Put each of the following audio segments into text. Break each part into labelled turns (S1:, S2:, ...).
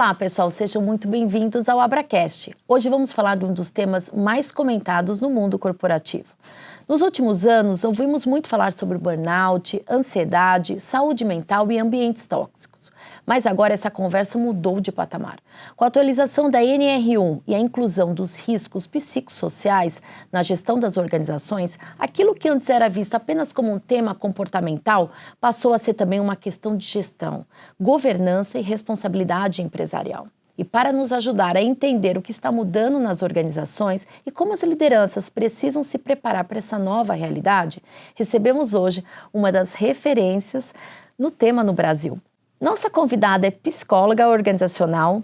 S1: Olá, pessoal, sejam muito bem-vindos ao Abracast. Hoje vamos falar de um dos temas mais comentados no mundo corporativo. Nos últimos anos, ouvimos muito falar sobre burnout, ansiedade, saúde mental e ambientes tóxicos. Mas agora essa conversa mudou de patamar. Com a atualização da NR1 e a inclusão dos riscos psicossociais na gestão das organizações, aquilo que antes era visto apenas como um tema comportamental passou a ser também uma questão de gestão, governança e responsabilidade empresarial. E para nos ajudar a entender o que está mudando nas organizações e como as lideranças precisam se preparar para essa nova realidade, recebemos hoje uma das referências no tema no Brasil. Nossa convidada é psicóloga organizacional,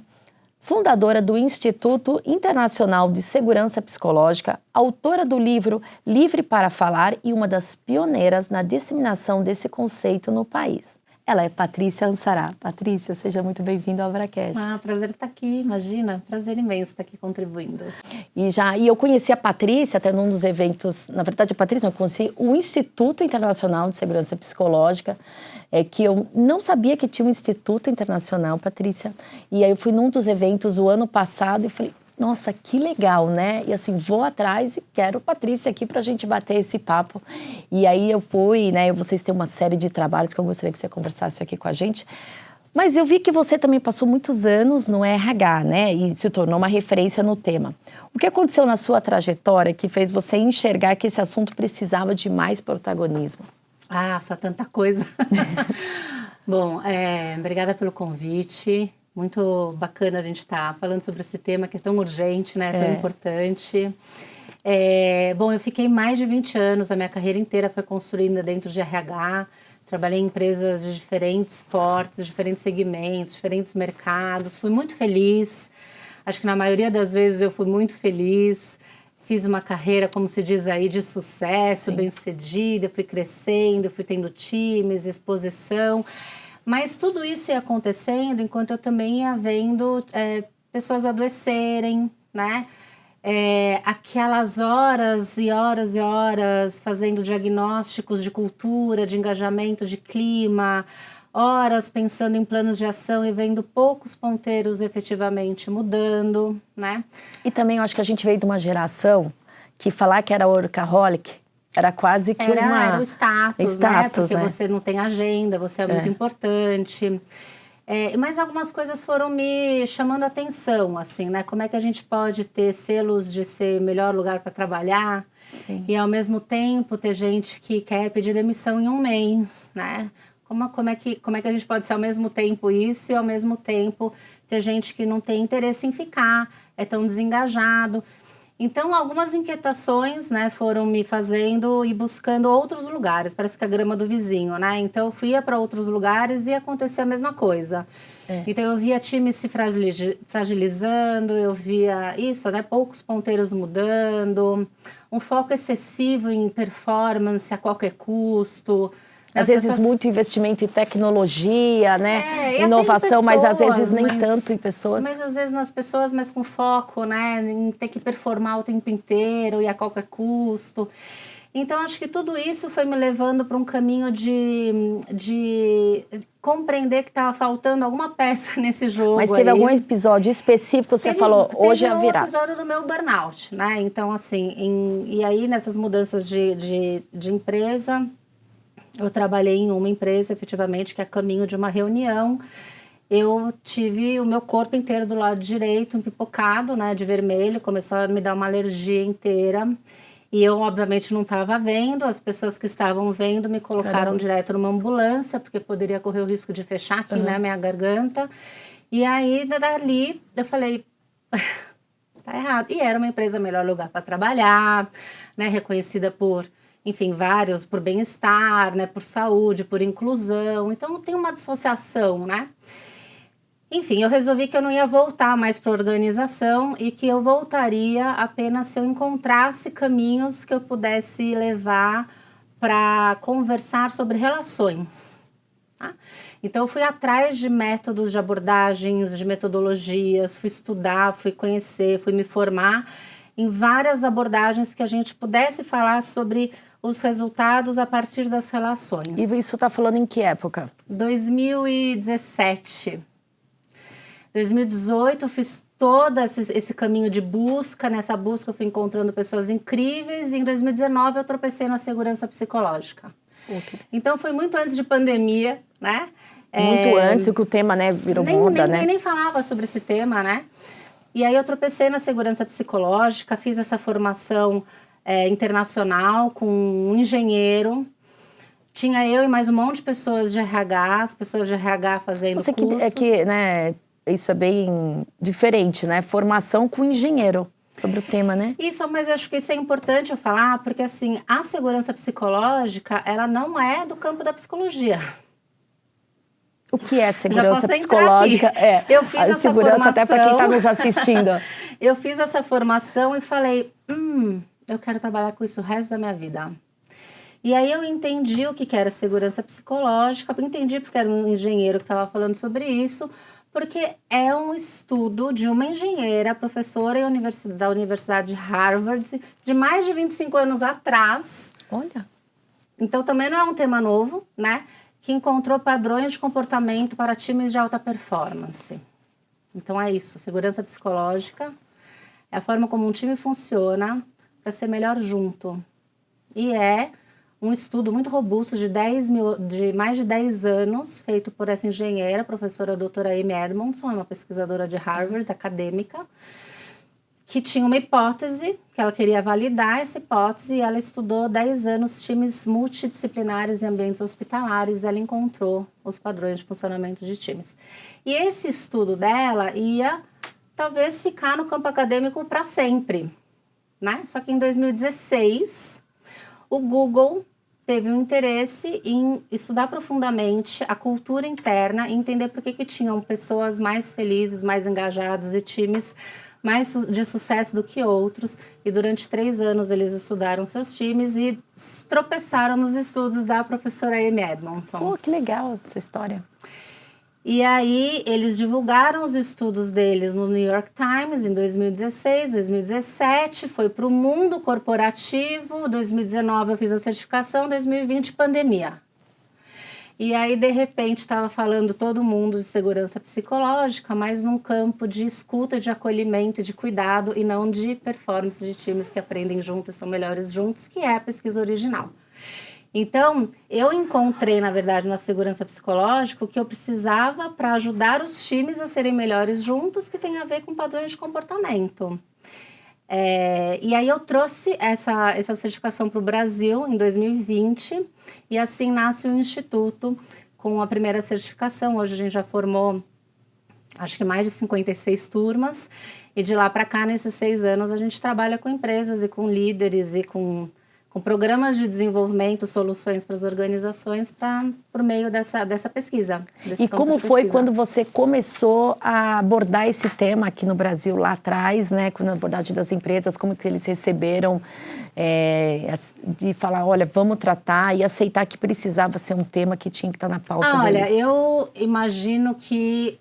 S1: fundadora do Instituto Internacional de Segurança Psicológica, autora do livro Livre para Falar e uma das pioneiras na disseminação desse conceito no país. Ela é Patrícia Ansará. Patrícia, seja muito bem-vinda ao Abracast.
S2: Prazer estar aqui, imagina, prazer imenso estar aqui contribuindo.
S1: E eu conheci a Patrícia até num dos eventos, na verdade a Patrícia, eu conheci o Instituto Internacional de Segurança Psicológica, que eu não sabia que tinha um Instituto Internacional, Patrícia, e aí eu fui num dos eventos o ano passado e falei, nossa, que legal, né? E assim, vou atrás e quero Patrícia aqui para a gente bater esse papo. E aí eu fui, né? Vocês têm uma série de trabalhos que eu gostaria que você conversasse aqui com a gente. Mas eu vi que você também passou muitos anos no RH, né? E se tornou uma referência no tema. O que aconteceu na sua trajetória que fez você enxergar que esse assunto precisava de mais protagonismo?
S2: Só tanta coisa. Bom, obrigada pelo convite. Muito bacana a gente estar falando sobre esse tema que é tão urgente, né? Tão importante. Bom, eu fiquei mais de 20 anos, a minha carreira inteira foi construída dentro de RH. Trabalhei em empresas de diferentes portes, diferentes segmentos, diferentes mercados. Fui muito feliz. Acho que na maioria das vezes eu fui muito feliz. Fiz uma carreira, como se diz aí, de sucesso, bem-sucedida. Fui crescendo, fui tendo times, exposição. Mas tudo isso ia acontecendo enquanto eu também ia vendo pessoas adoecerem, né? Aquelas horas e horas e horas fazendo diagnósticos de cultura, de engajamento, de clima, horas pensando em planos de ação e vendo poucos ponteiros efetivamente mudando, né?
S1: E também eu acho que a gente veio de uma geração que falar que era workaholic era quase que
S2: era o status, né? Porque
S1: né?
S2: você não tem agenda, você é muito importante. Mas algumas coisas foram me chamando a atenção, assim, né? Como é que a gente pode ter selos de ser melhor lugar para trabalhar e, ao mesmo tempo, ter gente que quer pedir demissão em um mês, né? Como é que a gente pode ser ao mesmo tempo isso e, ao mesmo tempo, ter gente que não tem interesse em ficar, é tão desengajado. Então, algumas inquietações, né, foram me fazendo e buscando outros lugares, parece que a grama do vizinho, né? Então, eu ia para outros lugares e acontecia a mesma coisa. Então, eu via times se fragilizando, eu via isso, né, poucos ponteiros mudando, um foco excessivo em performance a qualquer custo.
S1: Às vezes muito investimento em tecnologia, né? Inovação,
S2: pessoas,
S1: mas às vezes nem tanto em pessoas.
S2: Mas às vezes nas pessoas, mas com foco, né? Em ter que performar o tempo inteiro e a qualquer custo. Então, acho que tudo isso foi me levando para um caminho de compreender que estava faltando alguma peça nesse jogo.
S1: Mas teve algum episódio específico que você falou, hoje é a virada?
S2: Teve um episódio do meu burnout, né? Então, assim, e aí nessas mudanças de empresa, eu trabalhei em uma empresa, efetivamente, que é caminho de uma reunião. Eu tive o meu corpo inteiro do lado direito empipocado, né, de vermelho, começou a me dar uma alergia inteira. E eu, obviamente, não estava vendo, as pessoas que estavam vendo me colocaram direto numa ambulância, porque poderia correr o risco de fechar aqui, né, minha garganta. E aí, dali, eu falei, tá errado. E era uma empresa melhor lugar para trabalhar, né, reconhecida por, enfim, vários, por bem-estar, né, por saúde, por inclusão. Então, tem uma dissociação, né? Enfim, eu resolvi que eu não ia voltar mais para a organização e que eu voltaria apenas se eu encontrasse caminhos que eu pudesse levar para conversar sobre relações. Tá? Então, eu fui atrás de métodos de abordagens, de metodologias, fui estudar, fui conhecer, fui me formar em várias abordagens que a gente pudesse falar sobre os resultados a partir das relações.
S1: E isso está falando em que época?
S2: 2017. 2018 eu fiz todo esse caminho de busca. Nessa busca eu fui encontrando pessoas incríveis e em 2019 eu tropecei na segurança psicológica. Então foi muito antes de pandemia, né?
S1: Muito antes que o tema, né, virou moda, né?
S2: Nem falava sobre esse tema, né? E aí eu tropecei na segurança psicológica, fiz essa formação internacional com um engenheiro. Tinha eu e mais um monte de pessoas de RH, as pessoas de RH fazendo cursos.
S1: É que, né, isso é bem diferente, né? Formação com engenheiro sobre o tema, né?
S2: Isso, mas eu acho que isso é importante eu falar, porque assim, a segurança psicológica, ela não é do campo da psicologia.
S1: O que é segurança psicológica?
S2: Eu fiz essa
S1: segurança
S2: formação,
S1: até para quem está nos assistindo.
S2: Eu fiz essa formação e falei, eu quero trabalhar com isso o resto da minha vida. E aí eu entendi o que era segurança psicológica, entendi porque era um engenheiro que estava falando sobre isso, porque é um estudo de uma engenheira, professora da Universidade de Harvard, de mais de 25 anos atrás.
S1: Olha.
S2: Então também não é um tema novo, né? Que encontrou padrões de comportamento para times de alta performance. Então é isso, segurança psicológica é a forma como um time funciona para ser melhor junto. E é um estudo muito robusto de mais de 10 anos, feito por essa engenheira, professora doutora Amy Edmondson, é uma pesquisadora de Harvard, acadêmica, que tinha uma hipótese, que ela queria validar essa hipótese, e ela estudou 10 anos times multidisciplinares em ambientes hospitalares, e ela encontrou os padrões de funcionamento de times. E esse estudo dela ia, talvez, ficar no campo acadêmico para sempre, né? Só que em 2016, o Google teve um interesse em estudar profundamente a cultura interna e entender por que tinham pessoas mais felizes, mais engajadas e times mais de sucesso do que outros. E durante 3 anos eles estudaram seus times e tropeçaram nos estudos da professora Amy Edmondson.
S1: Pô, que legal essa história.
S2: E aí eles divulgaram os estudos deles no New York Times em 2016, 2017, foi para o mundo corporativo, 2019 eu fiz a certificação, 2020 pandemia. E aí, de repente, estava falando todo mundo de segurança psicológica, mas num campo de escuta, de acolhimento, de cuidado e não de performance de times que aprendem juntos e são melhores juntos, que é a pesquisa original. Então, eu encontrei, na verdade, na segurança psicológica o que eu precisava para ajudar os times a serem melhores juntos, que tem a ver com padrões de comportamento. E aí eu trouxe essa certificação para o Brasil em 2020 e assim nasce o Instituto com a primeira certificação. Hoje a gente já formou, acho que mais de 56 turmas e de lá para cá, nesses 6 anos, a gente trabalha com empresas e com líderes e com programas de desenvolvimento, soluções para as organizações por meio dessa pesquisa.
S1: E como foi quando você começou a abordar esse tema aqui no Brasil lá atrás, né? Quando a abordagem das empresas, como que eles receberam de falar, olha, vamos tratar e aceitar que precisava ser um tema que tinha que estar na pauta deles?
S2: Olha, eu imagino que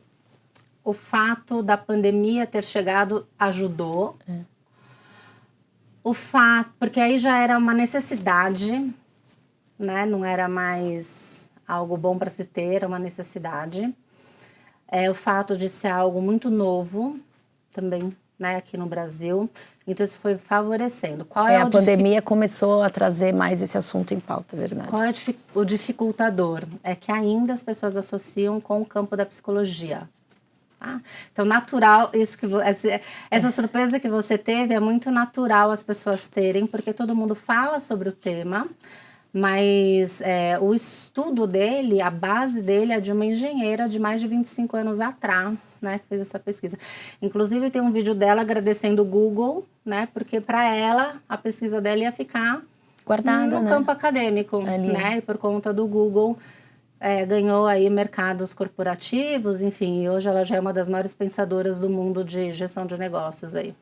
S2: o fato da pandemia ter chegado ajudou. O fato, porque aí já era uma necessidade, né? Não era mais algo bom para se ter, era uma necessidade. O fato de ser algo muito novo também, né? Aqui no Brasil. Então isso foi favorecendo.
S1: A pandemia começou a trazer mais esse assunto em pauta, é verdade.
S2: Qual é o dificultador? É que ainda as pessoas associam com o campo da psicologia. Então, natural, essa surpresa que você teve é muito natural as pessoas terem, porque todo mundo fala sobre o tema, mas o estudo dele, a base dele é de uma engenheira de mais de 25 anos atrás, né, que fez essa pesquisa. Inclusive, tem um vídeo dela agradecendo o Google, né, porque para ela, a pesquisa dela ia ficar
S1: guardada,
S2: no campo acadêmico, né, e por conta do Google, ganhou aí mercados corporativos, enfim, e hoje ela já é uma das maiores pensadoras do mundo de gestão de negócios aí.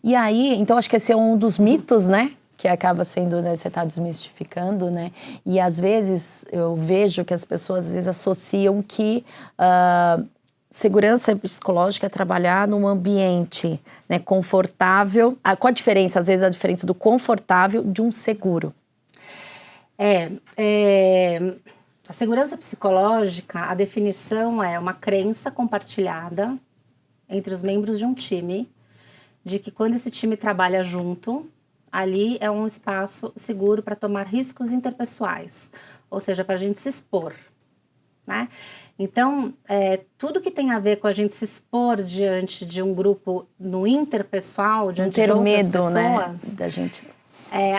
S1: E aí, então acho que esse é um dos mitos, né? Que acaba sendo, né, você está desmistificando, né? E às vezes eu vejo que as pessoas às vezes associam que segurança psicológica é trabalhar num ambiente, né, confortável. Qual a diferença, às vezes, a diferença do confortável de um seguro?
S2: A segurança psicológica, a definição é uma crença compartilhada, entre os membros de um time, de que quando esse time trabalha junto, ali é um espaço seguro para tomar riscos interpessoais, ou seja, para a gente se expor, né? Então, tudo que tem a ver com a gente se expor diante de um grupo no interpessoal, diante de outras
S1: medo,
S2: pessoas,
S1: né, da gente...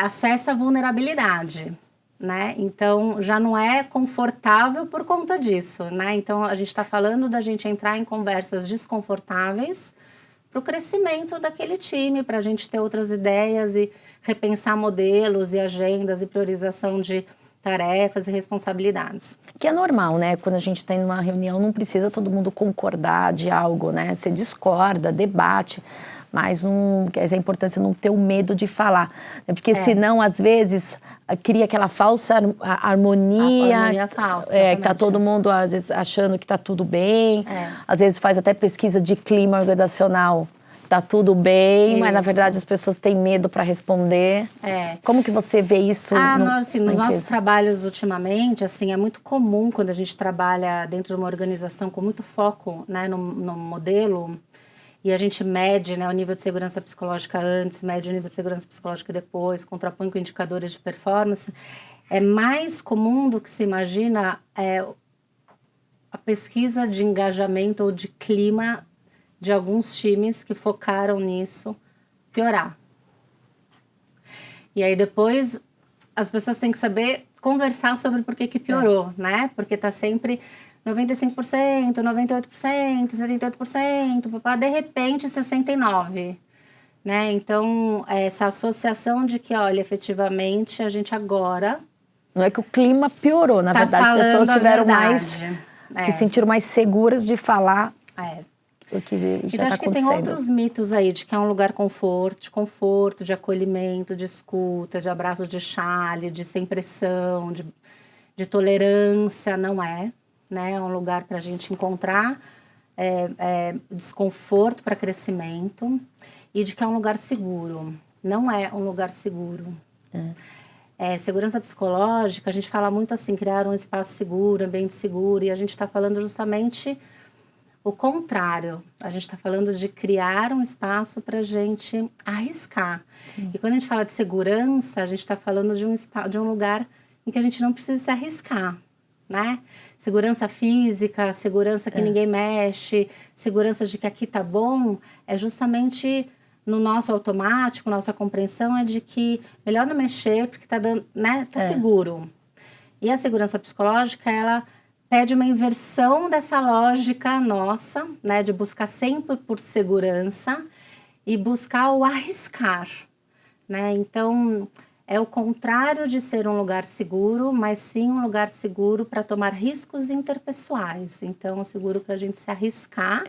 S2: acessa a vulnerabilidade, né? Então, já não é confortável por conta disso, né? Então, a gente está falando da gente entrar em conversas desconfortáveis para o crescimento daquele time, para a gente ter outras ideias e repensar modelos e agendas e priorização de tarefas e responsabilidades.
S1: Que é normal, né? Quando a gente está em uma reunião, não precisa todo mundo concordar de algo, né? Você discorda, debate, mas é importante não ter o medo de falar, né? Porque senão, às vezes, cria aquela falsa harmonia.
S2: A harmonia falsa,
S1: que tá todo mundo, às vezes, achando que tá tudo bem. Às vezes faz até pesquisa de clima organizacional. Tá tudo bem, mas na verdade as pessoas têm medo para responder. Como que você vê isso?
S2: Nos nossos trabalhos ultimamente, assim, é muito comum quando a gente trabalha dentro de uma organização com muito foco, né, no modelo, e a gente mede, né, o nível de segurança psicológica antes, mede o nível de segurança psicológica depois, contrapõe com indicadores de performance. É mais comum do que se imagina a pesquisa de engajamento ou de clima de alguns times que focaram nisso piorar. E aí depois as pessoas têm que saber conversar sobre por que piorou, né? Porque tá sempre 95%, 98%, 78%, de repente 69%, né? Então, essa associação de que, olha, efetivamente a gente agora...
S1: Não é que o clima piorou, na verdade as pessoas tiveram se sentiram mais seguras de falar...
S2: Então, acho que tem outros mitos aí, de que é um lugar de conforto, de acolhimento, de escuta, de abraço de chale, de sem pressão, de tolerância. Não é, né? É um lugar para a gente encontrar desconforto para crescimento e de que é um lugar seguro. Não é um lugar seguro. Segurança psicológica, a gente fala muito assim, criar um espaço seguro, ambiente seguro, e a gente está falando justamente... O contrário, a gente está falando de criar um espaço para a gente arriscar. E quando a gente fala de segurança, a gente está falando de um lugar em que a gente não precisa se arriscar, né? Segurança física, segurança que ninguém mexe, segurança de que aqui tá bom, é justamente no nosso automático, nossa compreensão é de que melhor não mexer porque tá dando, né? Tá seguro. E a segurança psicológica, ela pede uma inversão dessa lógica nossa, né, de buscar sempre por segurança e buscar o arriscar, né? Então, é o contrário de ser um lugar seguro, mas sim um lugar seguro para tomar riscos interpessoais. Então, seguro para a gente se arriscar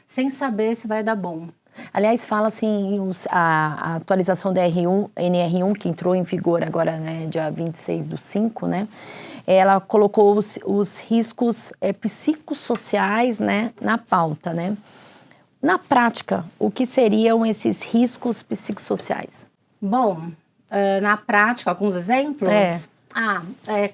S2: sem saber se vai dar bom.
S1: Aliás, fala assim, a atualização da NR1, que entrou em vigor agora, né, dia 26/5, né? Ela colocou os riscos psicossociais, né, na pauta, né? Na prática, o que seriam esses riscos psicossociais?
S2: Bom, na prática, alguns exemplos?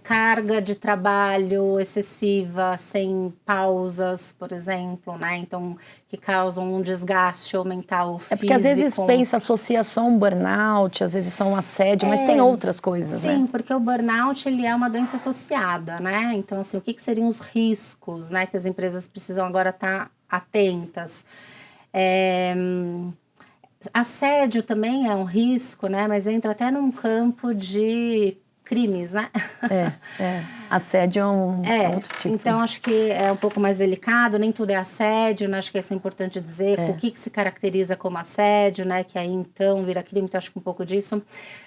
S2: Carga de trabalho excessiva, sem pausas, por exemplo, né? Então, que causam um desgaste mental, físico.
S1: Porque às vezes associa só um burnout, às vezes só um assédio, mas tem outras coisas, né?
S2: Sim, porque o burnout, ele é uma doença associada, né? Então, assim, o que seriam os riscos, né? Que as empresas precisam agora estar atentas. Assédio também é um risco, né? Mas entra até num campo de crimes, né?
S1: Assédio é outro tipo.
S2: Então, acho que é um pouco mais delicado, nem tudo é assédio, né? Acho que isso é importante dizer, o que se caracteriza como assédio, né? Que aí, então, vira crime, então acho que um pouco disso.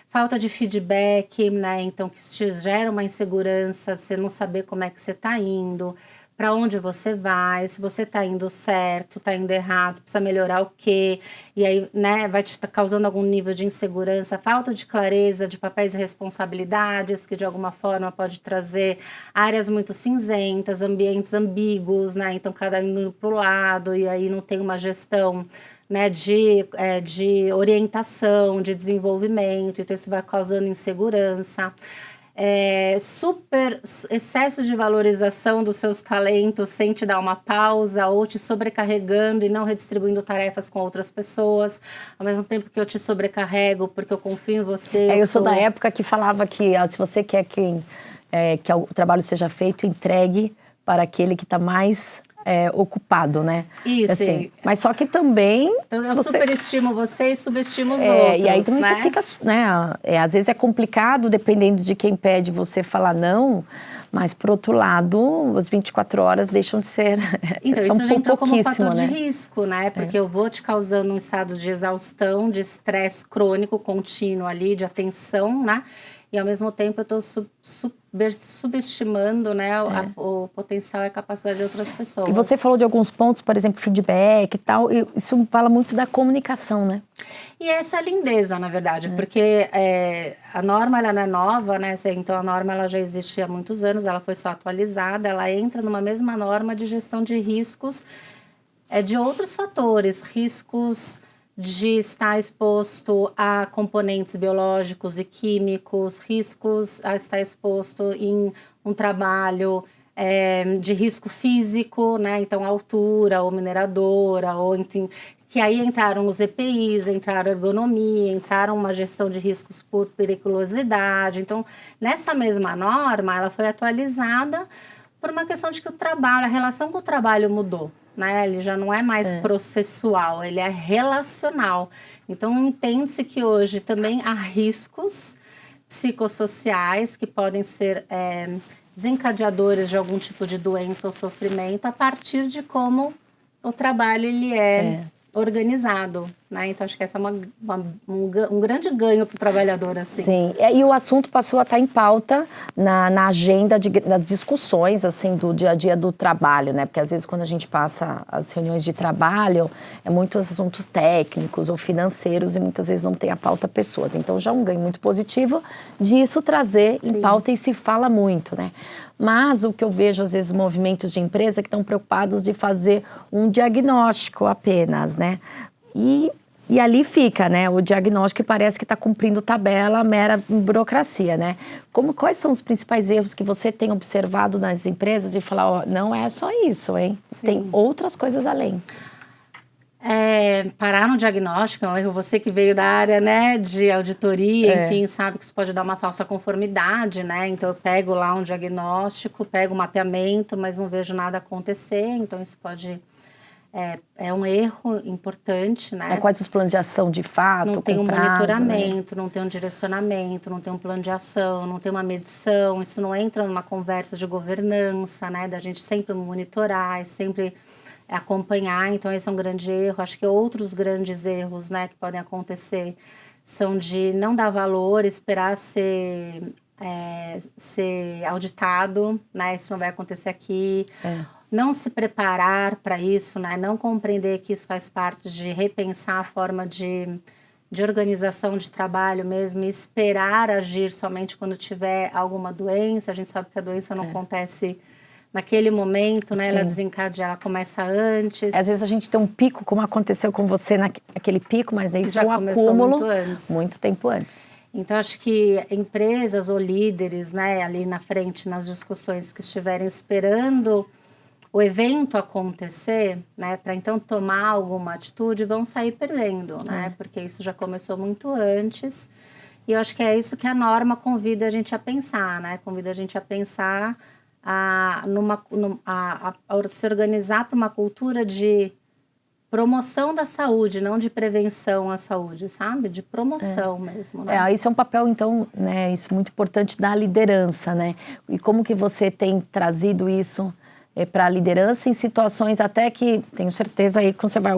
S2: Falta de feedback, né? Então, que te gera uma insegurança, você não saber como é que você está indo, para onde você vai, se você está indo certo, está indo errado, precisa melhorar o quê, e aí, né, vai te causando algum nível de insegurança, falta de clareza de papéis e responsabilidades, que de alguma forma pode trazer áreas muito cinzentas, ambientes ambíguos, né, então cada um indo para o lado, e aí não tem uma gestão, né, de orientação, de desenvolvimento, então isso vai causando insegurança. super excesso de valorização dos seus talentos sem te dar uma pausa, ou te sobrecarregando e não redistribuindo tarefas com outras pessoas, ao mesmo tempo que eu te sobrecarrego porque eu confio em você.
S1: Eu sou da época que falava que se você quer que o trabalho seja feito, entregue para aquele que está mais ocupado, né?
S2: Isso.
S1: Assim, mas só que também...
S2: Então, eu superestimo você e subestimo os outros,
S1: e aí também
S2: né?
S1: você fica... Né, às vezes é complicado, dependendo de quem pede, você falar não, mas, por outro lado, as 24 horas deixam de ser...
S2: Então, isso já entrou como fator
S1: né?
S2: de risco, né? Porque eu vou te causando um estado de exaustão, de estresse crônico contínuo ali, de atenção, né? E, ao mesmo tempo, eu estou subestimando, né, o potencial e a capacidade de outras pessoas.
S1: E você falou de alguns pontos, por exemplo, feedback e tal, isso fala muito da comunicação, né?
S2: E essa é a lindeza, na verdade, porque a norma, ela não é nova, né? Então, a norma, ela já existe há muitos anos, ela foi só atualizada, ela entra numa mesma norma de gestão de riscos, de outros fatores, riscos de estar exposto a componentes biológicos e químicos, riscos a estar exposto em um trabalho de risco físico, né? Então, altura, ou mineradora, ou enfim, que aí entraram os EPIs, entraram a ergonomia, entraram uma gestão de riscos por periculosidade. Então, nessa mesma norma, ela foi atualizada por uma questão de que o trabalho, a relação com o trabalho mudou, né? Ele já não é mais processual, ele é relacional. Então, entende-se que hoje também há riscos psicossociais que podem ser desencadeadores de algum tipo de doença ou sofrimento a partir de como o trabalho ele é organizado, né? Então, acho que essa é um grande ganho para o trabalhador, assim.
S1: Sim, e o assunto passou a estar em pauta na agenda das discussões, assim, do dia a dia do trabalho, né? Porque, às vezes, quando a gente passa as reuniões de trabalho, muitos assuntos técnicos ou financeiros e muitas vezes não tem a pauta pessoas. Então, já é um ganho muito positivo disso trazer em pauta e se fala muito, né? Mas o que eu vejo, às vezes, movimentos de empresa que estão preocupados de fazer um diagnóstico apenas, né? E ali fica, né? O diagnóstico que parece que está cumprindo tabela, mera burocracia, né? Quais são os principais erros que você tem observado nas empresas de falar, ó, não é só isso, hein?
S2: Sim.
S1: Tem outras coisas além.
S2: Parar no diagnóstico é um erro. Você que veio da área, né, de auditoria, enfim, sabe que isso pode dar uma falsa conformidade, né? Então, eu pego lá um diagnóstico, pego um mapeamento, mas não vejo nada acontecer. Então, isso pode... É um erro importante, né?
S1: Quais os planos de ação de fato?
S2: Não tem um
S1: prazo,
S2: monitoramento,
S1: né?
S2: não tem um direcionamento, não tem um plano de ação, não tem uma medição. Isso não entra numa conversa de governança, né? Da gente sempre monitorar e sempre acompanhar. Então, esse é um grande erro. Acho que outros grandes erros, né, que podem acontecer são de não dar valor, esperar ser auditado, né? Isso não vai acontecer aqui. Não se preparar para isso, né? Não compreender que isso faz parte de repensar a forma de organização de trabalho mesmo, e esperar agir somente quando tiver alguma doença. A gente sabe que a doença não acontece naquele momento, né?
S1: Sim.
S2: Ela desencadeia, ela começa antes.
S1: Às vezes a gente tem um pico, como aconteceu com você naquele pico, mas isso
S2: já
S1: é um
S2: começou
S1: acúmulo
S2: muito antes.
S1: muito tempo antes.
S2: Então, acho que empresas ou líderes, né, ali na frente, nas discussões que estiverem esperando o evento acontecer, né, para então tomar alguma atitude, vão sair perdendo, né, porque isso já começou muito antes. E eu acho que é isso que a norma convida a gente a pensar, né, convida a gente a pensar a se organizar para uma cultura de promoção da saúde, não de prevenção à saúde, sabe? De promoção mesmo, né?
S1: Isso é um papel, então, né, isso é muito importante da liderança, né? E como que você tem trazido isso para a liderança em situações até que, tenho certeza aí, quando você vai a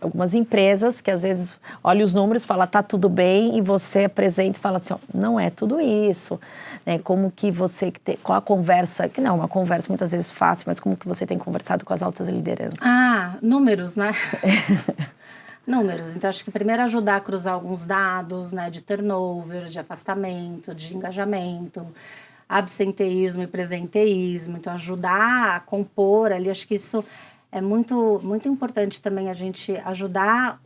S1: algumas empresas que às vezes olha os números, fala tá tudo bem, e você apresenta e fala assim, ó, não é tudo isso, né? Como que você, qual a conversa, que não é uma conversa muitas vezes fácil, mas como que você tem conversado com as altas lideranças?
S2: Números, né? Números. Então, acho que primeiro ajudar a cruzar alguns dados, né, de turnover, de afastamento, de engajamento, absenteísmo e presenteísmo. Então, ajudar a compor ali, acho que isso é muito, muito importante também a gente ajudar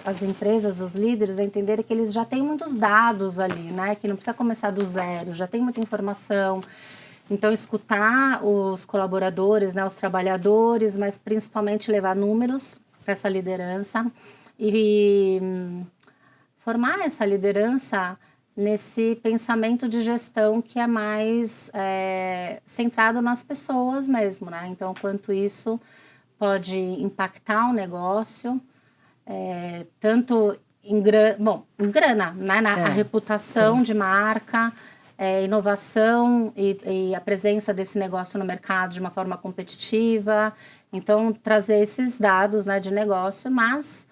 S2: as empresas, os líderes a entenderem que eles já têm muitos dados ali, né? Que não precisa começar do zero, já tem muita informação. Então, escutar os colaboradores, né, os trabalhadores, mas principalmente levar números para essa liderança e formar essa liderança nesse pensamento de gestão que é mais centrado nas pessoas mesmo, né? Então, quanto isso pode impactar o negócio, tanto em grana, né? A reputação
S1: sim.
S2: de marca, inovação e a presença desse negócio no mercado de uma forma competitiva. Então, trazer esses dados, né, de negócio, mas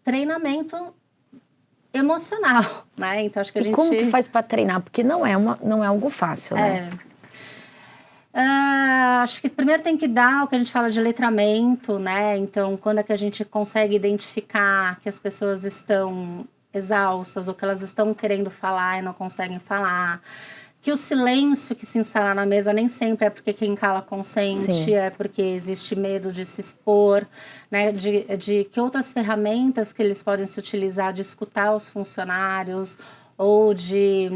S2: treinamento emocional, né? Então, acho que a gente...
S1: como que faz para treinar? Porque não é algo fácil, né?
S2: Acho que primeiro tem que dar o que a gente fala de letramento, né? Então, quando é que a gente consegue identificar que as pessoas estão exaustas ou que elas estão querendo falar e não conseguem falar, que o silêncio que se instala na mesa nem sempre é porque quem cala consente,
S1: Sim.
S2: é porque existe medo de se expor, né? De que outras ferramentas que eles podem se utilizar de escutar os funcionários ou de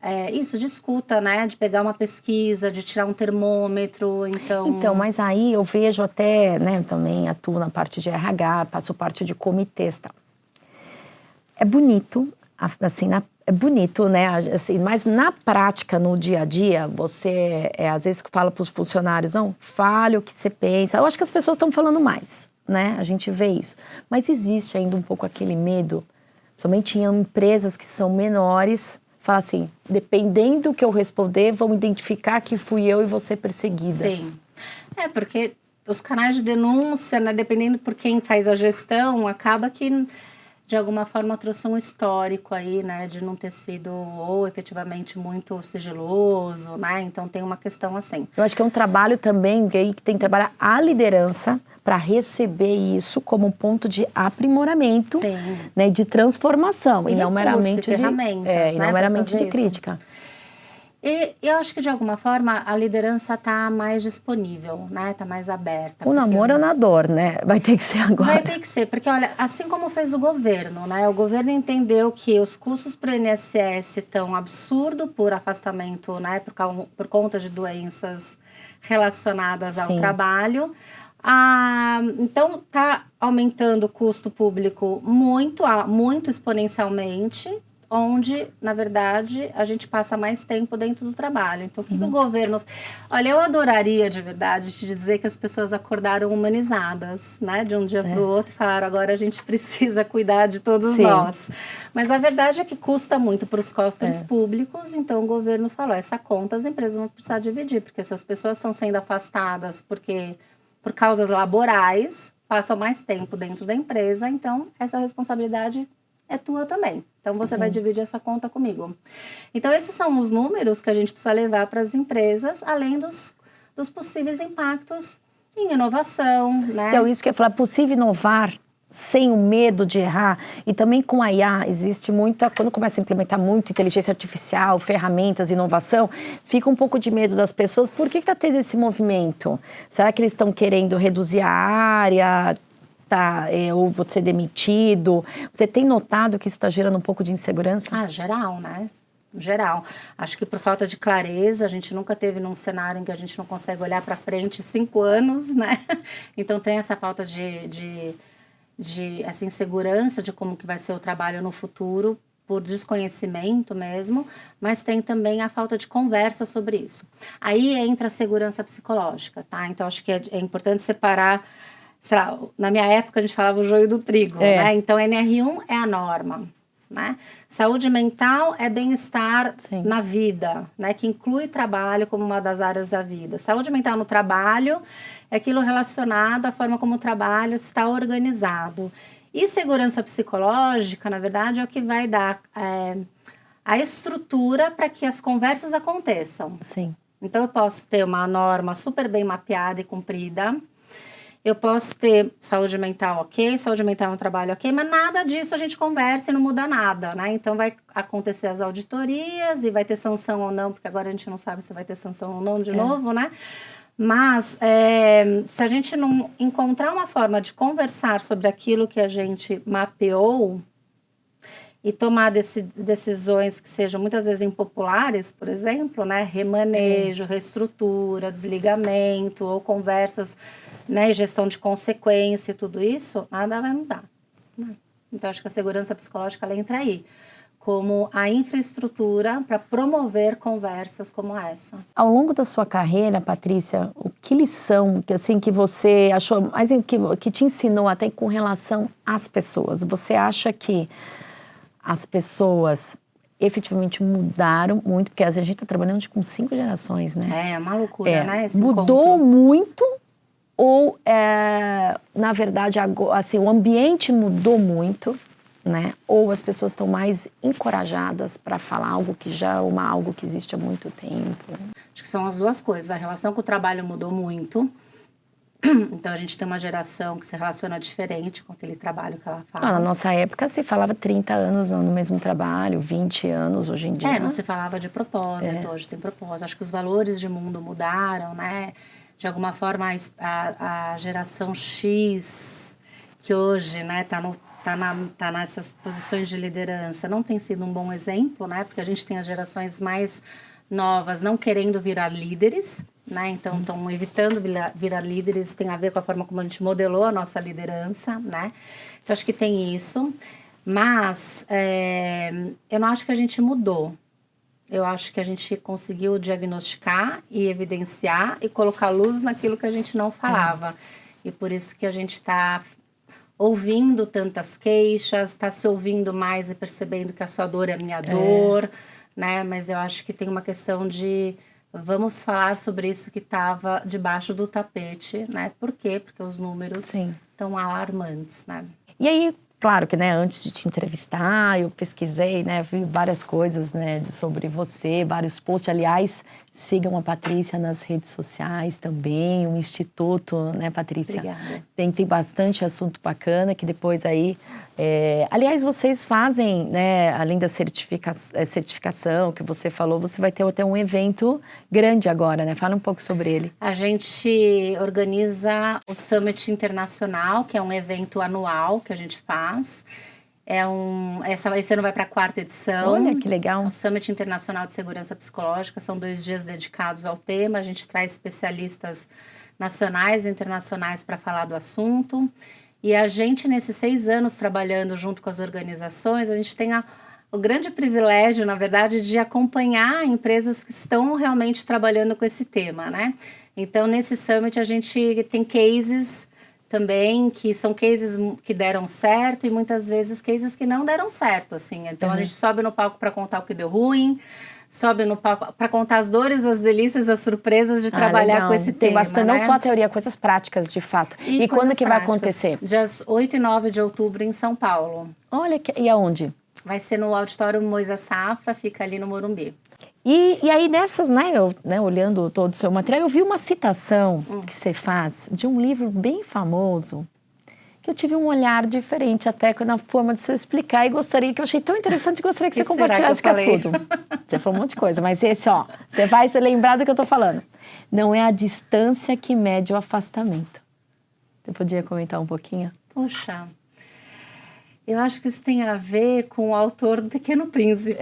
S2: de escuta, né? De pegar uma pesquisa, de tirar um termômetro,
S1: Então, mas aí eu vejo até, né, também atuo na parte de RH, faço parte de comitês, tá? É bonito, assim, é bonito, né, assim, mas na prática, no dia a dia, você, às vezes fala para os funcionários, não, fale o que você pensa. Eu acho que as pessoas estão falando mais, né, a gente vê isso. Mas existe ainda um pouco aquele medo, somente em empresas que são menores, fala assim, dependendo do que eu responder, vão identificar que fui eu e você perseguida.
S2: Sim, porque os canais de denúncia, né, dependendo por quem faz a gestão, acaba que de alguma forma trouxe um histórico aí, né, de não ter sido ou efetivamente muito sigiloso, né, então tem uma questão assim.
S1: Eu acho que é um trabalho também que tem que trabalhar a liderança para receber isso como um ponto de aprimoramento, né, de transformação, e não meramente de crítica.
S2: E eu acho que, de alguma forma, a liderança está mais disponível, né? Está mais aberta.
S1: O namoro é na dor, né? Vai ter que ser agora.
S2: Vai ter que ser, porque, olha, assim como fez o governo, né? O governo entendeu que os custos para o INSS estão absurdo por afastamento, né? Por conta de doenças relacionadas ao trabalho. Então, está aumentando o custo público muito exponencialmente, onde, na verdade, a gente passa mais tempo dentro do trabalho. Então, o que o governo... Olha, eu adoraria, de verdade, te dizer que as pessoas acordaram humanizadas, né? De um dia para o outro e falaram, agora a gente precisa cuidar de todos nós. Mas a verdade é que custa muito para os cofres públicos, então o governo falou, essa conta as empresas vão precisar dividir, porque se as pessoas estão sendo afastadas por causas laborais, passam mais tempo dentro da empresa, então essa responsabilidade é tua também. Então, você vai dividir essa conta comigo. Então, esses são os números que a gente precisa levar para as empresas, além dos possíveis impactos em inovação, né?
S1: Então, isso que eu ia falar, possível inovar sem o medo de errar. E também com a IA, existe muita... Quando começa a implementar muito inteligência artificial, ferramentas de inovação, fica um pouco de medo das pessoas. Por que está tendo esse movimento? Será que eles estão querendo reduzir a área... ou vou ser demitido? Você tem notado que isso está gerando um pouco de insegurança?
S2: Geral, né? Geral. Acho que por falta de clareza, a gente nunca teve num cenário em que a gente não consegue olhar para frente 5 anos, né? Então tem essa falta de essa insegurança de como que vai ser o trabalho no futuro, por desconhecimento mesmo, mas tem também a falta de conversa sobre isso. Aí entra a segurança psicológica, tá? Então acho que é importante separar. Sei lá, na minha época a gente falava o joio do trigo, né? Então, NR1 é a norma, né? Saúde mental é bem-estar na vida, né? Que inclui trabalho como uma das áreas da vida. Saúde mental no trabalho é aquilo relacionado à forma como o trabalho está organizado. E segurança psicológica, na verdade, é o que vai dar a estrutura para que as conversas aconteçam.
S1: Sim.
S2: Então, eu posso ter uma norma super bem mapeada e cumprida. Eu posso ter saúde mental ok, saúde mental no trabalho ok, mas nada disso a gente conversa e não muda nada, né? Então, vai acontecer as auditorias e vai ter sanção ou não, porque agora a gente não sabe se vai ter sanção ou não de novo, né? Mas se a gente não encontrar uma forma de conversar sobre aquilo que a gente mapeou e tomar decisões que sejam muitas vezes impopulares, por exemplo, né? Remanejo, reestrutura, desligamento ou conversas, né? Gestão de consequência e tudo isso, nada vai mudar. Né? Então, acho que a segurança psicológica ela entra aí, como a infraestrutura para promover conversas como essa.
S1: Ao longo da sua carreira, Patrícia, que lição que você achou, mais que te ensinou até com relação às pessoas? Você acha que as pessoas efetivamente mudaram muito? Porque a gente está trabalhando com 5 gerações, né?
S2: É uma loucura, né? Esse
S1: mudou
S2: encontro.
S1: muito ou, na verdade, assim, o ambiente mudou muito, né? Ou as pessoas estão mais encorajadas para falar algo que algo que existe há muito tempo?
S2: Acho que são as duas coisas. A relação com o trabalho mudou muito. Então, a gente tem uma geração que se relaciona diferente com aquele trabalho que ela faz.
S1: Na nossa época, se falava 30 anos no mesmo trabalho, 20 anos hoje em dia.
S2: Não se falava de propósito, hoje tem propósito. Acho que os valores de mundo mudaram, né? De alguma forma, a geração X, que hoje, né, tá nessas posições de liderança, não tem sido um bom exemplo, né? Porque a gente tem as gerações mais novas não querendo virar líderes, né? Então, estão evitando virar líderes. Isso tem a ver com a forma como a gente modelou a nossa liderança, né? Então, acho que tem isso. Mas eu não acho que a gente mudou. Eu acho que a gente conseguiu diagnosticar e evidenciar e colocar luz naquilo que a gente não falava. E por isso que a gente está ouvindo tantas queixas, está se ouvindo mais e percebendo que a sua dor é a minha dor, né? Mas eu acho que tem uma questão de vamos falar sobre isso que estava debaixo do tapete, né? Por quê? Porque os números estão alarmantes, né?
S1: E aí, claro que, né, antes de te entrevistar, eu pesquisei, né, vi várias coisas, né, sobre você, vários posts. Aliás, sigam a Patrícia nas redes sociais também, o Instituto, né, Patrícia?
S2: Obrigada.
S1: Tem bastante assunto bacana que depois aí... aliás, vocês fazem, né, além da certificação que você falou, você vai ter até um evento grande agora, né? Fala um pouco sobre ele.
S2: A gente organiza o Summit Internacional, que é um evento anual que a gente faz. Esse ano vai para a 4ª edição.
S1: Olha, que legal.
S2: O Summit Internacional de Segurança Psicológica. São 2 dias dedicados ao tema. A gente traz especialistas nacionais e internacionais para falar do assunto. E a gente, nesses 6 anos trabalhando junto com as organizações, a gente tem o grande privilégio, na verdade, de acompanhar empresas que estão realmente trabalhando com esse tema, né? Então, nesse Summit, a gente tem cases também, que são cases que deram certo e muitas vezes cases que não deram certo, assim. Então, a gente sobe no palco para contar o que deu ruim, sobe no palco para contar as dores, as delícias, as surpresas de trabalhar
S1: legal.
S2: com esse
S1: Tem
S2: tema,
S1: bastante,
S2: né?
S1: não só a teoria, coisas práticas, de fato. E quando que vai acontecer?
S2: Dias 8 e 9 de outubro em São Paulo.
S1: Olha, e aonde?
S2: Vai ser no Auditório Moisés Safra, fica ali no Morumbi.
S1: E aí nessas, né, olhando todo o seu material, eu vi uma citação que você faz de um livro bem famoso, que eu tive um olhar diferente até na forma de você explicar e gostaria, que eu achei tão interessante, gostaria que você compartilhasse com tudo. Você falou um monte de coisa, mas esse, você vai se lembrar do que eu tô falando. Não é a distância que mede o afastamento. Você podia comentar um pouquinho?
S2: Puxa, eu acho que isso tem a ver com o autor do Pequeno Príncipe.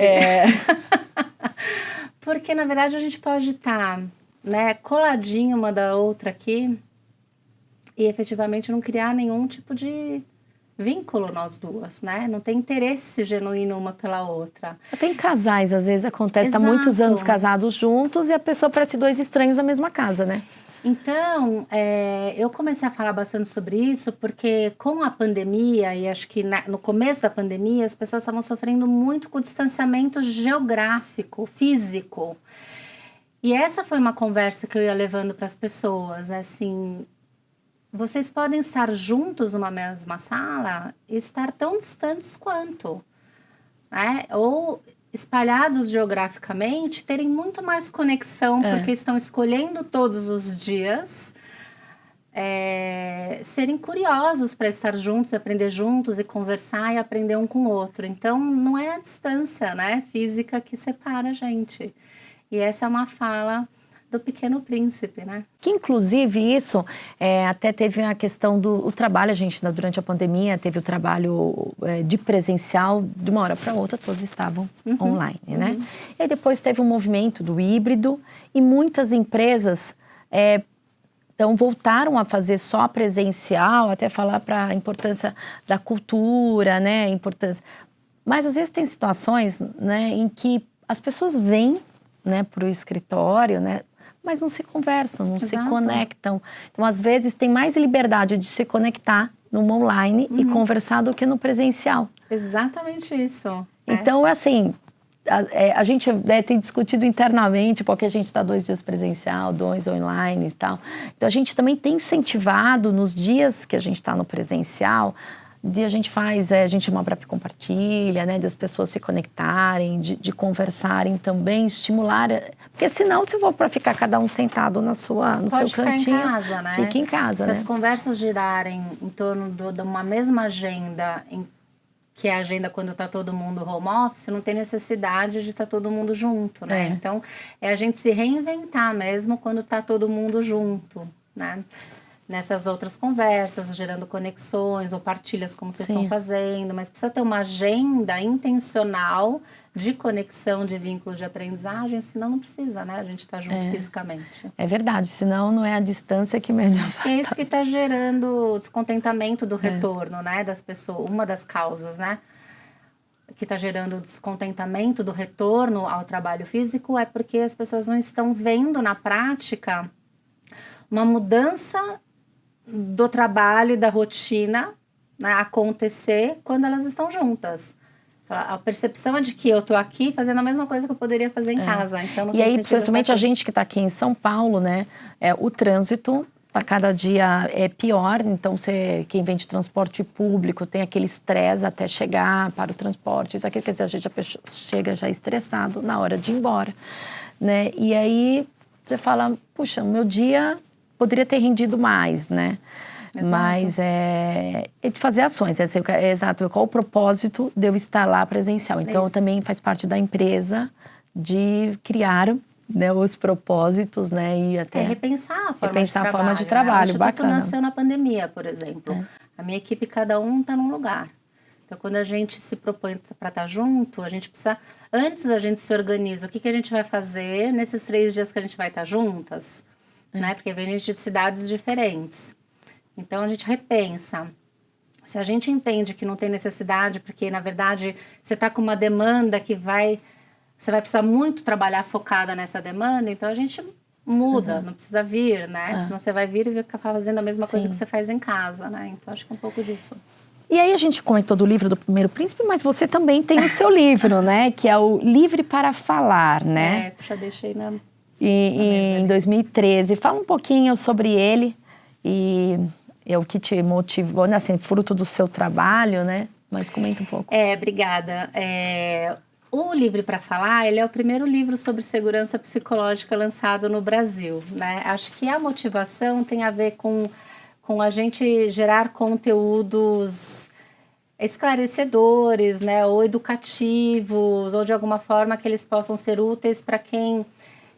S2: Porque, na verdade, a gente pode estar, né, coladinho uma da outra aqui e efetivamente não criar nenhum tipo de vínculo nós duas, né? Não tem interesse genuíno uma pela outra.
S1: Tem casais, às vezes acontece, tá muitos anos casados juntos e a pessoa parece 2 estranhos na mesma casa, né?
S2: Então, eu comecei a falar bastante sobre isso porque com a pandemia, e acho que no começo da pandemia, as pessoas estavam sofrendo muito com o distanciamento geográfico, físico. E essa foi uma conversa que eu ia levando para as pessoas, assim, vocês podem estar juntos numa mesma sala e estar tão distantes quanto, né? Ou espalhados geograficamente, terem muito mais conexão, porque estão escolhendo todos os dias, serem curiosos para estar juntos, aprender juntos e conversar e aprender um com o outro. Então, não é a distância, né, física que separa a gente. E essa é uma fala do Pequeno Príncipe, né?
S1: Que inclusive isso, até teve a questão do trabalho, a gente durante a pandemia teve o trabalho de presencial, de uma hora para outra todos estavam online, né? E aí depois teve um movimento do híbrido e muitas empresas então voltaram a fazer só presencial, até falar para a importância da cultura, né? A importância. Mas às vezes tem situações, né, em que as pessoas vêm, né, para o escritório, né, mas não se conversam, não se conectam. Então, às vezes, tem mais liberdade de se conectar no online e conversar do que no presencial.
S2: Exatamente isso.
S1: Então, assim, a gente tem discutido internamente, porque a gente está 2 dias presencial, 2 online e tal. Então, a gente também tem incentivado nos dias que a gente está no presencial, a gente faz, a gente chama para compartilha, né, de as pessoas se conectarem, de conversarem também, estimular, porque senão se for para ficar cada um sentado no seu cantinho,
S2: pode ficar em casa, né?
S1: Fica em casa,
S2: se
S1: né?
S2: as conversas girarem em torno de uma mesma agenda, que é a agenda quando está todo mundo home office, não tem necessidade de estar todo mundo junto, né? Então, é a gente se reinventar mesmo quando está todo mundo junto, né? Nessas outras conversas, gerando conexões ou partilhas como vocês estão fazendo, mas precisa ter uma agenda intencional de conexão, de vínculos de aprendizagem, senão não precisa, né? A gente está junto fisicamente.
S1: É verdade, senão não é a distância que mede a
S2: É isso que está gerando descontentamento do retorno, né, das pessoas, uma das causas, né? Que está gerando descontentamento do retorno ao trabalho físico é porque as pessoas não estão vendo na prática uma mudança do trabalho e da rotina, né, acontecer quando elas estão juntas. A percepção é de que eu estou aqui fazendo a mesma coisa que eu poderia fazer em casa. Então não
S1: e
S2: tem
S1: aí,
S2: sentido
S1: principalmente a gente que está aqui em São Paulo, né, o trânsito está cada dia pior. Então, quem vem de transporte público tem aquele estresse até chegar para o transporte. Isso aqui, quer dizer, a gente chega já estressado na hora de ir embora, né? E aí você fala, puxa, o meu dia poderia ter rendido mais, né? Exato. Mas é de fazer ações, exato, qual o propósito de eu estar lá presencial. Então, também faz parte da empresa de criar, né, os propósitos, né, e até
S2: repensar a
S1: forma de trabalho,
S2: né? O Instituto nasceu na pandemia, por exemplo. A minha equipe, cada um está num lugar. Então, quando a gente se propõe para estar junto, a gente precisa... Antes a gente se organiza, o que a gente vai fazer nesses 3 dias que a gente vai estar juntas, né? Porque vem gente de cidades diferentes. Então, a gente repensa. Se a gente entende que não tem necessidade, porque, na verdade, você está com uma demanda que você vai precisar muito trabalhar focada nessa demanda, então a gente muda, não precisa vir, né? Senão você vai vir e vai ficar fazendo a mesma coisa que você faz em casa, né? Então, acho que é um pouco disso.
S1: E aí a gente comentou do livro do Primeiro Príncipe, mas você também tem o seu livro, né? Que é o Livre para Falar, né?
S2: Já deixei na...
S1: em 2013. Fala um pouquinho sobre ele e o que te motivou, né? Assim, fruto do seu trabalho, né? Mas comenta um pouco.
S2: Obrigada. O Livre para Falar, ele é o primeiro livro sobre segurança psicológica lançado no Brasil, né? Acho que a motivação tem a ver com a gente gerar conteúdos esclarecedores, né? Ou educativos, ou de alguma forma que eles possam ser úteis para quem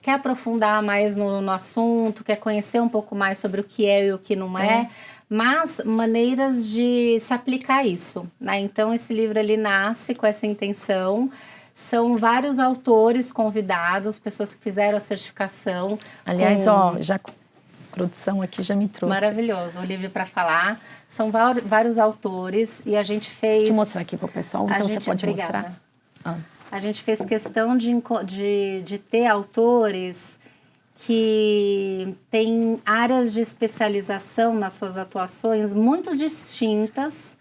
S2: quer aprofundar mais no assunto, quer conhecer um pouco mais sobre o que é e o que não é, mas maneiras de se aplicar isso, né? Então, esse livro ele nasce com essa intenção. São vários autores convidados, pessoas que fizeram a certificação.
S1: Aliás, já a produção aqui já me trouxe.
S2: Maravilhoso, o Livre para Falar. São vários autores e a gente fez...
S1: Deixa eu mostrar aqui para o pessoal, então você pode mostrar.
S2: A gente fez questão de ter autores que têm áreas de especialização nas suas atuações muito distintas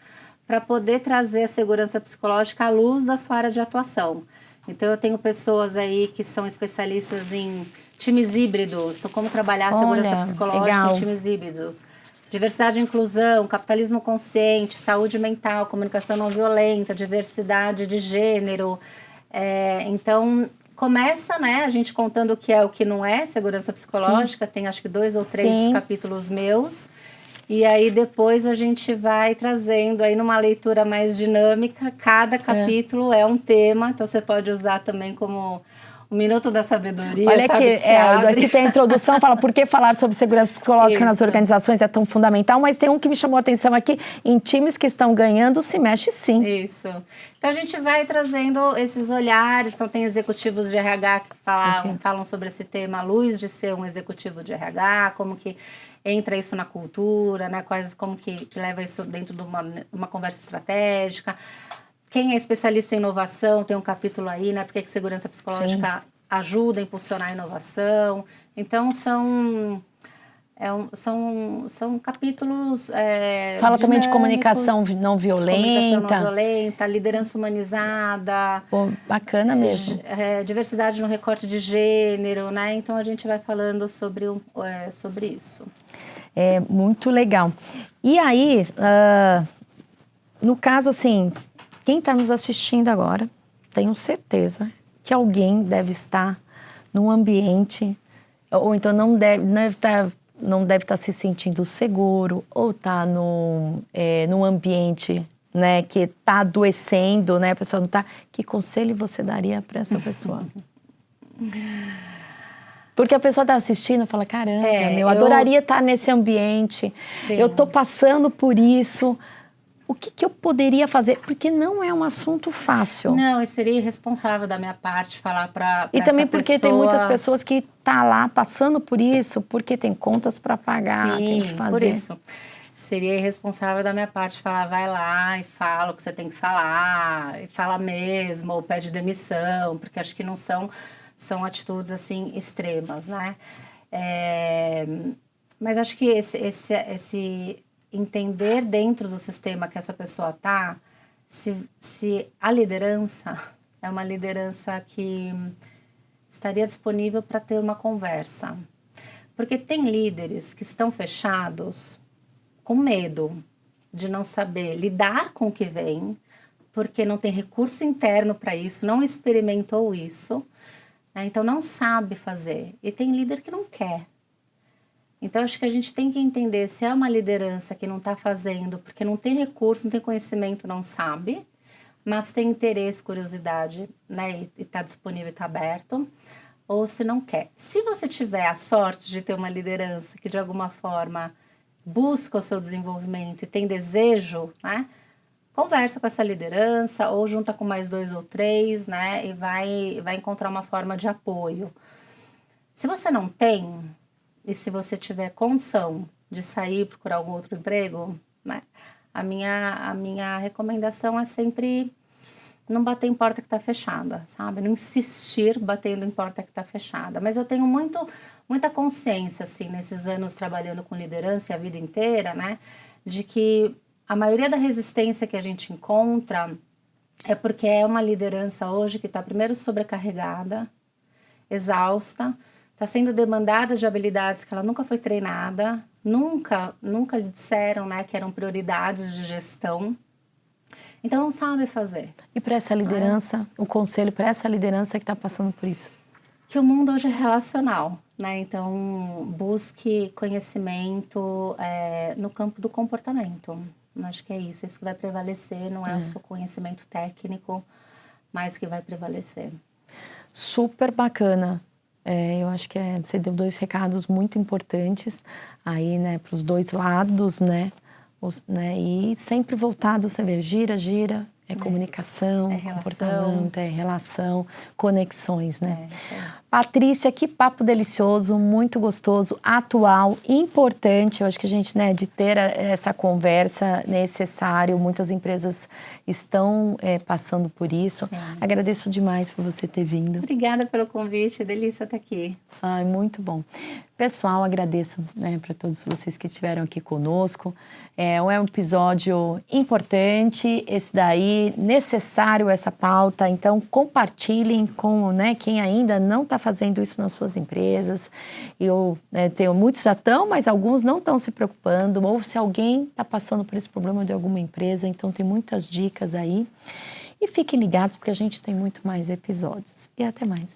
S2: para poder trazer a segurança psicológica à luz da sua área de atuação. Então, eu tenho pessoas aí que são especialistas em times híbridos, então como trabalhar a segurança psicológica em times híbridos. Diversidade e inclusão, capitalismo consciente, saúde mental, comunicação não violenta, diversidade de gênero. Então, começa, né, a gente contando o que é o que não é segurança psicológica. Tem acho que 2 ou 3 capítulos meus. E aí depois a gente vai trazendo aí numa leitura mais dinâmica, cada capítulo é um tema, então você pode usar também como o minuto da sabedoria.
S1: Olha
S2: sabe,
S1: que aqui tem a introdução, fala por que falar sobre segurança psicológica nas organizações é tão fundamental, mas tem um que me chamou a atenção aqui, em times que estão ganhando, se mexe sim.
S2: Isso. Então a gente vai trazendo esses olhares, então tem executivos de RH que falam sobre esse tema, à luz de ser um executivo de RH, como que entra isso na cultura, né? Como que leva isso dentro de uma conversa estratégica. Quem é especialista em inovação, tem um capítulo aí, né? Porque que segurança psicológica ajuda a impulsionar a inovação. Então, são capítulos
S1: Fala também de comunicação não violenta.
S2: Liderança humanizada.
S1: Pô, bacana mesmo.
S2: Diversidade no recorte de gênero, né? Então, a gente vai falando sobre isso.
S1: É muito legal. E aí, no caso, assim, quem está nos assistindo agora, tenho certeza que alguém deve estar num ambiente, ou então não deve estar se sentindo seguro, ou está num ambiente, né, que está adoecendo, né, a pessoa não está. Que conselho você daria para essa pessoa? Porque a pessoa está assistindo e fala, caramba, eu adoraria estar nesse ambiente, eu estou passando por isso. O que eu poderia fazer? Porque não é um assunto fácil.
S2: Não, e seria irresponsável da minha parte falar para
S1: E também porque tem muitas pessoas que estão lá passando por isso, porque tem contas para pagar, tem que fazer.
S2: Por isso. Seria irresponsável da minha parte falar, vai lá e fala o que você tem que falar, e fala mesmo, ou pede demissão, porque acho que não são atitudes, assim, extremas, né? Mas acho que esse entender dentro do sistema que essa pessoa está, se a liderança é uma liderança que estaria disponível para ter uma conversa. Porque tem líderes que estão fechados com medo de não saber lidar com o que vem, porque não tem recurso interno para isso, não experimentou isso, né? Então não sabe fazer. E tem líder que não quer. Então, acho que a gente tem que entender se é uma liderança que não está fazendo porque não tem recurso, não tem conhecimento, não sabe, mas tem interesse, curiosidade, né, e está disponível e está aberto, ou se não quer. Se você tiver a sorte de ter uma liderança que, de alguma forma, busca o seu desenvolvimento e tem desejo, né, conversa com essa liderança, ou junta com mais 2 ou 3, né, e vai encontrar uma forma de apoio. Se você não tem, e se você tiver condição de sair e procurar algum outro emprego, né, a minha recomendação é sempre não bater em porta que está fechada, sabe? Não insistir batendo em porta que está fechada. Mas eu tenho muita consciência, assim, nesses anos trabalhando com liderança e a vida inteira, né, de que a maioria da resistência que a gente encontra é porque é uma liderança hoje que está primeiro sobrecarregada, exausta, está sendo demandada de habilidades que ela nunca foi treinada, nunca lhe disseram, né, que eram prioridades de gestão. Então, não sabe fazer.
S1: E para essa liderança, o conselho para essa liderança que está passando por isso?
S2: Que o mundo hoje é relacional, né? Então, busque conhecimento no campo do comportamento. Acho que é isso que vai prevalecer, não é o seu conhecimento técnico, mas que vai prevalecer.
S1: Super bacana. Eu acho que você deu 2 recados muito importantes aí, né, para os 2 lados, né? E sempre voltado, você vê, gira, comunicação, comportamento, relação, conexões, né? Patrícia, que papo delicioso, muito gostoso, atual, importante. Eu acho que a gente, né, de ter essa conversa necessário, muitas empresas estão passando por isso. Sim. Agradeço demais por você ter vindo.
S2: Obrigada pelo convite, delícia estar aqui.
S1: Ai, muito bom. Pessoal, agradeço, né, para todos vocês que estiveram aqui conosco. É um episódio importante, esse daí, necessário essa pauta. Então, compartilhem com, né, quem ainda não está fazendo isso nas suas empresas. Muitos já estão, mas alguns não estão se preocupando. Ou se alguém está passando por esse problema de alguma empresa, então tem muitas dicas aí. E fiquem ligados, porque a gente tem muito mais episódios. E até mais.